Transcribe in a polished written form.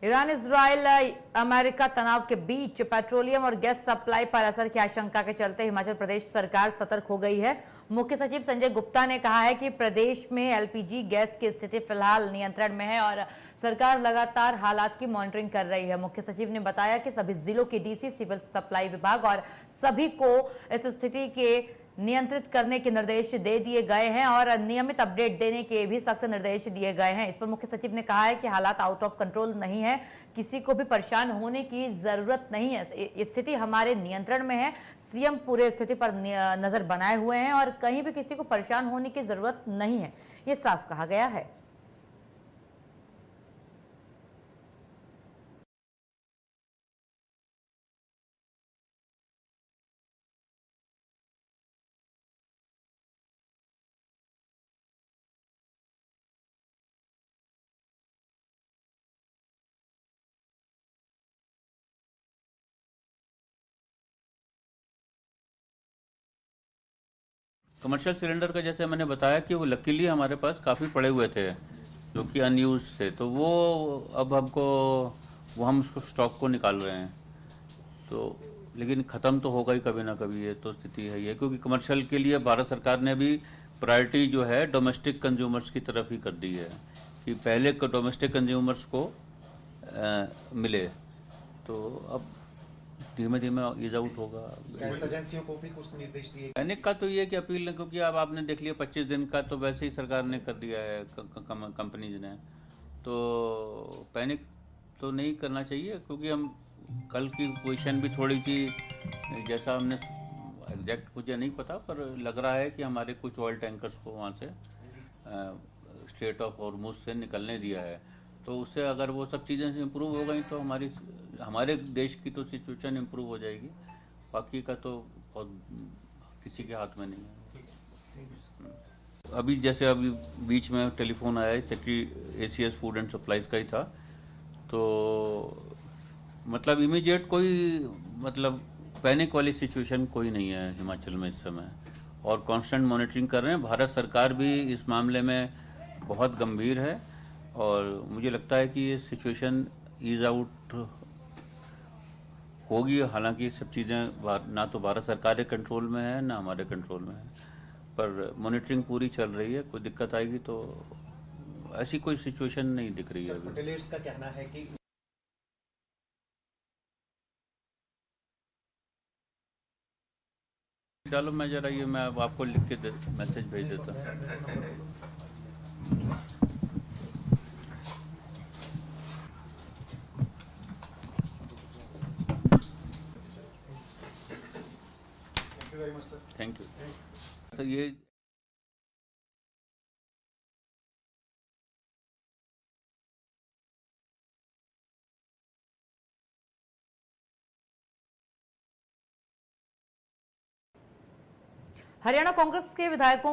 Iran Israel America तनाव के बीच petroleum और गैस सप्लाई पर असर की आशंका के चलते हिमाचल प्रदेश सरकार सतर्क हो गई है। मुख्य सचिव संजय गुप्ता ने कहा है कि प्रदेश में एलपीजी गैस की स्थिति फिलहाल नियंत्रण में है और सरकार लगातार हालात की मॉनिटरिंग कर रही है। मुख्य सचिव ने बताया कि सभी जिलों के डीसी, सिविल सप्लाई विभाग और सभी को इस स्थिति के नियंत्रित करने के निर्देश दे दिए गए हैं और नियमित अपडेट देने के भी सख्त निर्देश दिए गए हैं। इस पर मुख्य सचिव ने कहा है कि हालात आउट ऑफ कंट्रोल नहीं है, किसी को भी परेशान होने की जरूरत नहीं है, स्थिति हमारे नियंत्रण में है। सीएम पूरे स्थिति पर नजर बनाए हुए हैं और कहीं भी किसी को परेशान होने की जरूरत नहीं है, ये साफ कहा गया है। कमर्शियल सिलेंडर का जैसे मैंने बताया कि वो लकीली हमारे पास काफ़ी पड़े हुए थे जो कि अनयूज थे, तो वो अब हमको वो हम उसको स्टॉक को निकाल रहे हैं। तो लेकिन ख़त्म तो होगा ही कभी ना कभी, ये तो स्थिति है ये, क्योंकि कमर्शियल के लिए भारत सरकार ने भी प्रायोरिटी जो है डोमेस्टिक कंज्यूमर्स की तरफ ही कर दी है कि पहले डोमेस्टिक कंज्यूमर्स को मिले। तो अब धीमे धीमे ईज आउट होगा। गैस एजेंसियों को भी कुछ निर्देश दिए? पैनिक का तो ये कि अपील नहीं, क्योंकि अब आपने देख लिया 25 दिन का तो वैसे ही सरकार ने कर दिया है कंपनीज ने, तो पैनिक तो नहीं करना चाहिए, क्योंकि हम कल की पोजीशन भी थोड़ी सी, जैसा हमने एग्जैक्ट मुझे नहीं पता पर लग रहा है कि हमारे कुछ ऑयल टैंकर्स को वहाँ से स्ट्रेट ऑफ हॉर्मुज से निकलने दिया है। तो उससे अगर वो सब चीज़ें इम्प्रूव हो गई तो हमारे देश की तो सिचुएशन इम्प्रूव हो जाएगी, बाकी का तो बहुत किसी के हाथ में नहीं है। अभी जैसे अभी बीच में टेलीफोन आया है, secretary ACS food and supplies का ही था, तो मतलब इमीडिएट कोई मतलब पैनिक वाली सिचुएशन कोई नहीं है हिमाचल में इस समय, और कांस्टेंट मॉनिटरिंग कर रहे हैं। भारत सरकार भी इस मामले में बहुत गंभीर है और मुझे लगता है कि ये सिचुएशन ईज आउट होगी। हालांकि सब चीज़ें ना तो भारत सरकार के कंट्रोल में है ना हमारे कंट्रोल में है, पर मॉनिटरिंग पूरी चल रही है। कोई दिक्कत आएगी तो ऐसी कोई सिचुएशन नहीं दिख रही है अभी। होटलियर्स का कहना है कि चलो मैं जरा ये मैं आपको लिख के मैसेज भेज देता हूँ। Thank you sir. ये हरियाणा कांग्रेस के विधायकों